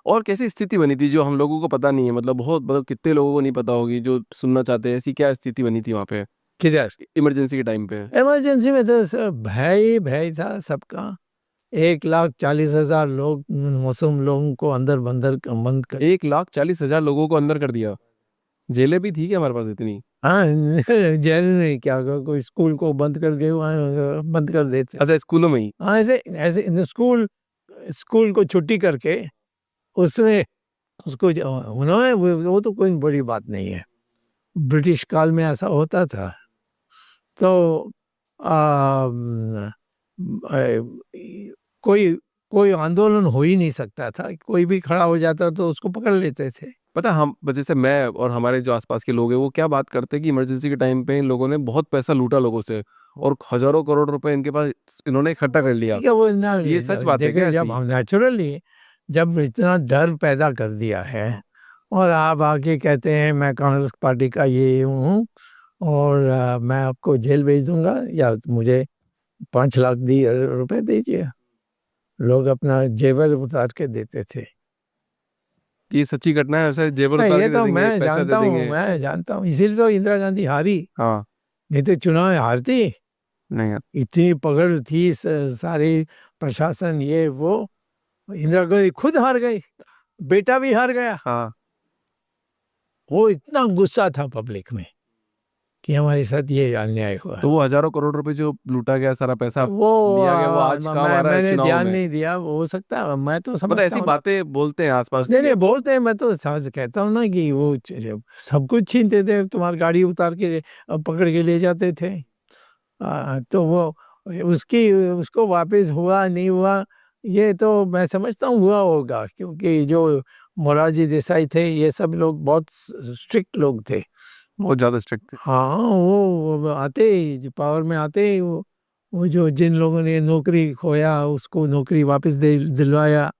और कैसी स्थिति बनी थी जो हम लोगों को पता नहीं है, मतलब बहुत, मतलब कितने लोगों को नहीं पता होगी जो सुनना चाहते हैं, ऐसी क्या स्थिति बनी थी वहाँ पे किधर? इमरजेंसी के टाइम पे? इमरजेंसी में तो भय ही भय था सबका। 1,40,000 लोग, मासूम लोगों को अंदर बंद कर। 1,40,000 लोगों को अंदर कर दिया? जेलें भी थी क्या हमारे पास इतनी? हाँ जेल नहीं, क्या कोई स्कूल को बंद कर के वहाँ बंद कर देते। अच्छा, स्कूलों में ही? हाँ ऐसे ऐसे स्कूल स्कूल को छुट्टी करके उसमें उसको उन्होंने वो तो कोई बड़ी बात नहीं है। ब्रिटिश काल में ऐसा होता था। तो आ, म, कोई कोई आंदोलन हो ही नहीं सकता था, कोई भी खड़ा हो जाता तो उसको पकड़ लेते थे। पता हम, जैसे मैं और हमारे जो आसपास के लोग हैं वो क्या बात करते हैं कि इमरजेंसी के टाइम पे इन लोगों ने बहुत पैसा लूटा लोगों से, और हजारों करोड़ रुपए इनके पास इन्होंने इकट्ठा कर लिया। ठीक है, वो ना ये सच बात है क्या देखिए, जब ऐसी? हम नेचुरली जब इतना डर पैदा कर दिया है और आप आके कहते हैं मैं कांग्रेस पार्टी का ये हूँ और मैं आपको जेल भेज दूंगा या मुझे 5 लाख रुपए दीजिए, लोग अपना जेवर उतार के देते थे। ये सच्ची घटना है? ऐसे जेवर नहीं, उतार ये के दे तो देंगे, मैं पैसा दे जानता हूँ, देंगे? मैं जानता हूँ, इसीलिए तो इंदिरा गांधी हारी। हाँ। नहीं तो चुनाव हारती। नहीं यार। इतनी पकड़ थी सारी प्रशासन ये वो, इंदिरा गांधी खुद हार गई, बेटा भी हार गया। हाँ। वो इतना गुस्सा था पब्लिक में कि हमारे साथ ये अन्याय हुआ। तो वो हजारों करोड़ रुपए जो लूटा गया, सारा पैसा वो लिया गया, वो आज काम आ रहा है मैंने चुनाव ध्यान में? नहीं दिया, वो हो सकता है, मैं तो मतलब समझता ऐसी हूँ। बातें बोलते हैं आसपास नहीं के। नहीं बोलते हैं, मैं तो समझ कहता हूँ ना कि वो सब कुछ छीनते थे, तुम्हारी गाड़ी उतार के पकड़ के ले जाते थे। तो वो उसकी उसको वापस हुआ नहीं हुआ, ये तो मैं समझता हूँ हुआ होगा, क्योंकि जो मोरारजी देसाई थे ये सब लोग बहुत स्ट्रिक्ट लोग थे। बहुत ज्यादा स्ट्रिक्ट थे। हाँ वो आते ही जो पावर में आते ही वो जो जिन लोगों ने नौकरी खोया उसको नौकरी वापस दे दिलवाया,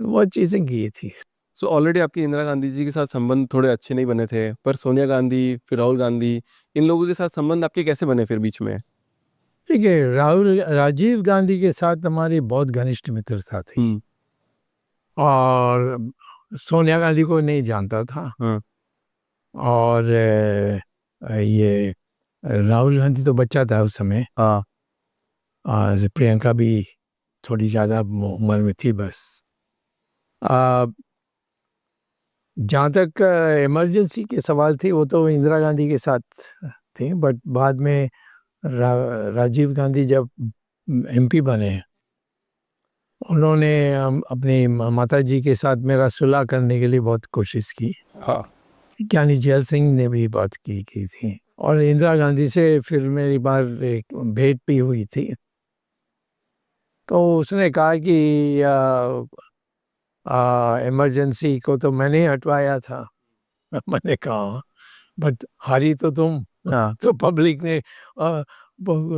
बहुत चीजें की थी। सो ऑलरेडी आपके इंदिरा गांधी जी के साथ संबंध थोड़े अच्छे नहीं बने थे, पर सोनिया गांधी, फिर राहुल गांधी, इन लोगों के साथ संबंध आपके कैसे बने फिर बीच में? ठीक है, राजीव गांधी के साथ हमारी बहुत घनिष्ठ मित्रता थी। हम्म। और सोनिया गांधी को नहीं जानता था। हाँ। और ये राहुल गांधी तो बच्चा था उस समय। हाँ। प्रियंका भी थोड़ी ज़्यादा उम्र में थी बस। आ, जहाँ तक इमरजेंसी के सवाल थे वो तो इंदिरा गांधी के साथ थे, बट बाद में राजीव गांधी जब एमपी बने, उन्होंने अपनी माता जी के साथ मेरा सुलह करने के लिए बहुत कोशिश की। हाँ। ज्ञानी जैल सिंह ने भी बात की थी, और इंदिरा गांधी से फिर मेरी बार एक भेंट भी हुई थी। तो उसने कहा कि इमरजेंसी को तो मैंने ही हटवाया था। मैंने कहा बट हारी तो तुम। हाँ। तो पब्लिक ने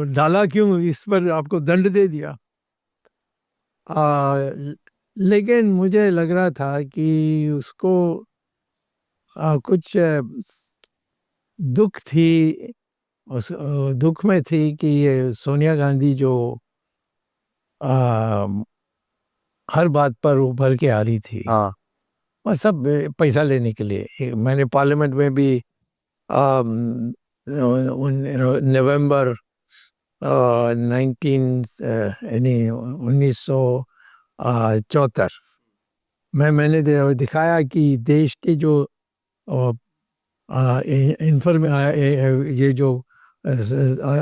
डाला क्यों, इस पर आपको दंड दे दिया। लेकिन मुझे लग रहा था कि उसको कुछ दुख थी, उस दुख में थी कि ये सोनिया गांधी जो आ, हर बात पर उभर के आ रही थी, हाँ। और सब पैसा लेने के लिए। मैंने पार्लियामेंट में भी नवंबर 1974 मैंने दिखाया कि देश के जो इंफॉर्म ये जो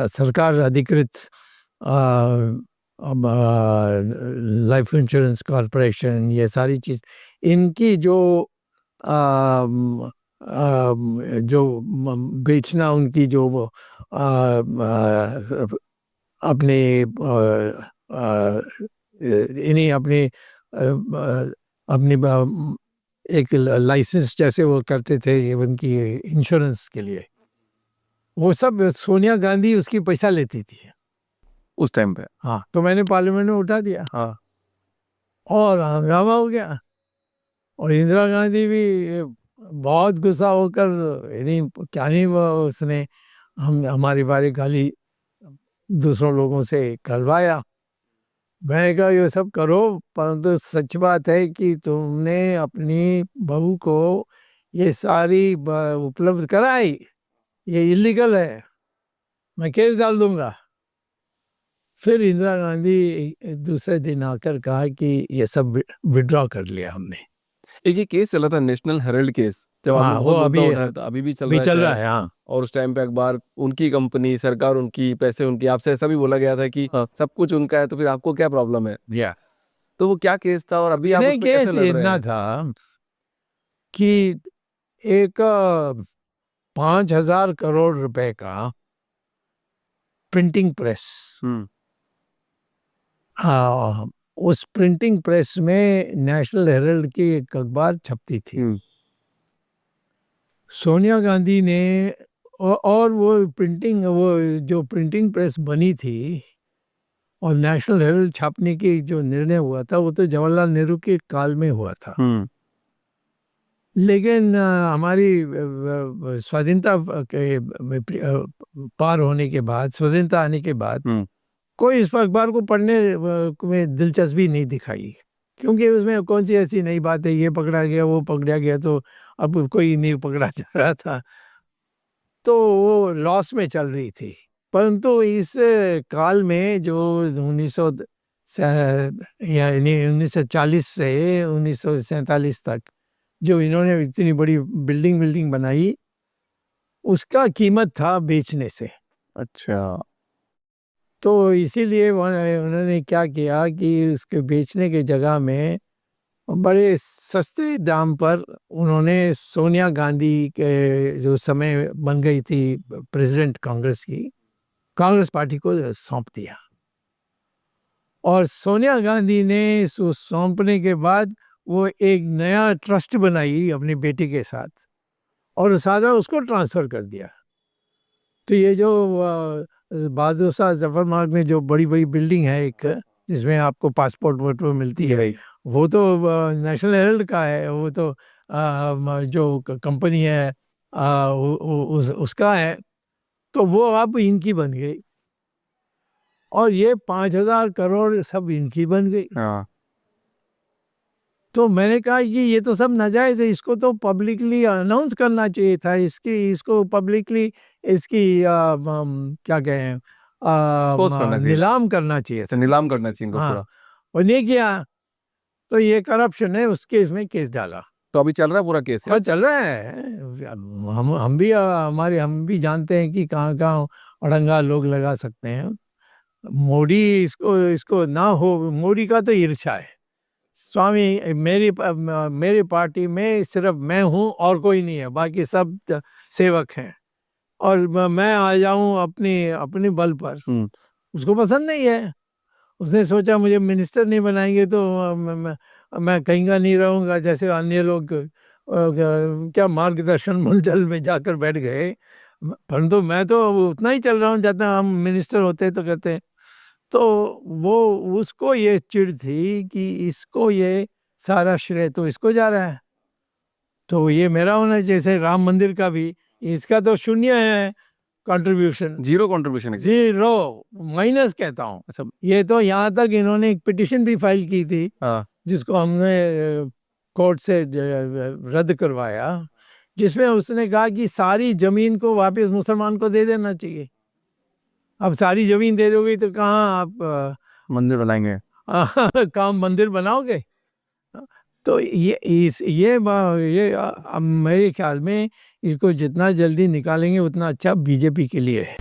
सरकार अधिकृत लाइफ इंश्योरेंस कॉरपोरेशन, ये सारी चीज इनकी जो बेचना, उनकी जो अपने इन्हीं अपने अपनी एक लाइसेंस जैसे वो करते थे उनकी इंश्योरेंस के लिए, वो सब सोनिया गांधी उसकी पैसा लेती थी उस टाइम पे? हाँ, तो मैंने पार्लियामेंट में उठा दिया हाँ। और हंगामा हो गया। और इंदिरा गांधी भी बहुत गुस्सा होकर, नहीं क्या नहीं, वो उसने हमारी बारी गाली दूसरों लोगों से करवाया। मैंने कहा ये सब करो, परंतु सच बात है कि तुमने अपनी बहू को ये सारी उपलब्ध कराई, ये इलीगल है, मैं केस डाल दूंगा। फिर इंदिरा गांधी दूसरे दिन आकर कहा कि ये सब विड्रॉ कर लिया हमने। एक ये केस चला था, नेशनल हेराल्ड केस, जब आपने हाँ, वो बहुत मुद्दा अभी उठाया था, अभी भी चल भी रहा है चल रहा शायद। है। हाँ, और उस टाइम पे अखबार उनकी कंपनी, सरकार उनकी, पैसे उनकी, आपसे ऐसा भी बोला गया था कि सब कुछ उनका है, तो फिर आपको क्या प्रॉब्लम है। या तो वो क्या केस था और अभी आप उस नहीं, पे कैसे केस लड़ रहे इतना हैं। था कि एक 5,000 करोड़ रुपए का प्रिंटिंग प्रेस, हम्म। हाँ, उस प्रिंटिंग प्रेस में नेशनल हेराल्ड की एक अखबार छपती थी। सोनिया गांधी ने और वो जो प्रिंटिंग प्रेस बनी थी और नेशनल हेराल्ड छापने की जो निर्णय हुआ था, वो तो जवाहरलाल नेहरू के काल में हुआ था। लेकिन हमारी स्वाधीनता के पार होने के बाद, स्वतंत्रता आने के बाद, कोई इस अखबार को पढ़ने में दिलचस्पी नहीं दिखाई, क्योंकि उसमें कौन सी ऐसी नई बात है, ये पकड़ा गया वो पकड़ा गया, तो अब कोई नहीं पकड़ा जा रहा था, तो वो लॉस में चल रही थी। परंतु इस काल में जो 1940 से 1947 तक जो इन्होंने इतनी बड़ी बिल्डिंग बनाई, उसका कीमत था बेचने से। अच्छा। तो इसीलिए उन्होंने क्या किया कि उसके बेचने की जगह में बड़े सस्ते दाम पर उन्होंने सोनिया गांधी के जो समय बन गई थी प्रेसिडेंट कांग्रेस की, कांग्रेस पार्टी को सौंप दिया। और सोनिया गांधी ने इसको सौंपने के बाद वो एक नया ट्रस्ट बनाई अपनी बेटी के साथ और सादा उसको ट्रांसफ़र कर दिया। तो ये जो बहादुर शाह जफर मार्ग में जो बड़ी बड़ी बिल्डिंग है एक, जिसमें आपको पासपोर्ट वोट मिलती है, वो तो नेशनल हेराल्ड का है, वो तो जो कंपनी है उसका है, तो वो अब इनकी बन गई और ये 5,000 करोड़ सब इनकी बन गई। हाँ। तो मैंने कहा कि ये तो सब नाजायज है, इसको तो पब्लिकली अनाउंस करना चाहिए था, इसको पब्लिकली इसकी क्या कहें एक्सपोज करना चाहिए, नीलाम करना चाहिए था। नीलाम करना चाहिए इनको हाँ, पूरा। और नहीं किया, तो ये करप्शन है, उसके इसमें केस डाला तो अभी चल रहा है पूरा केस और चल रहा है। हम भी जानते हैं कि कहाँ कहाँ अड़ंगा लोग लगा सकते हैं। मोदी इसको इसको ना हो, मोदी का तो ईर्ष्या है। स्वामी मेरी पार्टी में सिर्फ मैं हूँ और कोई नहीं है, बाकी सब सेवक हैं, और मैं आ जाऊँ अपनी अपने बल पर, उसको पसंद नहीं है। उसने सोचा मुझे मिनिस्टर नहीं बनाएंगे तो मैं कहीं का नहीं रहूँगा, जैसे अन्य लोग क्या मार्गदर्शन मंडल में जाकर बैठ गए, परंतु मैं तो उतना ही चल रहा हूँ जितना हम मिनिस्टर होते तो करते। तो वो उसको ये चिढ़ थी कि इसको ये सारा श्रेय तो इसको जा रहा है, तो ये मेरा होना, जैसे राम मंदिर का भी इसका तो शून्य है कंट्रीब्यूशन, जीरो कंट्रीब्यूशन है। जीरो माइनस कहता हूँ। अच्छा। ये तो यहाँ तक इन्होंने एक पिटिशन भी फाइल की थी, हाँ। जिसको हमने कोर्ट से रद्द करवाया, जिसमें उसने कहा कि सारी जमीन को वापस मुसलमान को दे देना चाहिए। अब सारी जमीन दे दोगे तो कहाँ आप मंदिर बनाएंगे, काम मंदिर बनाओगे। तो मेरे ख्याल में इसको जितना जल्दी निकालेंगे उतना अच्छा बीजेपी के लिए है।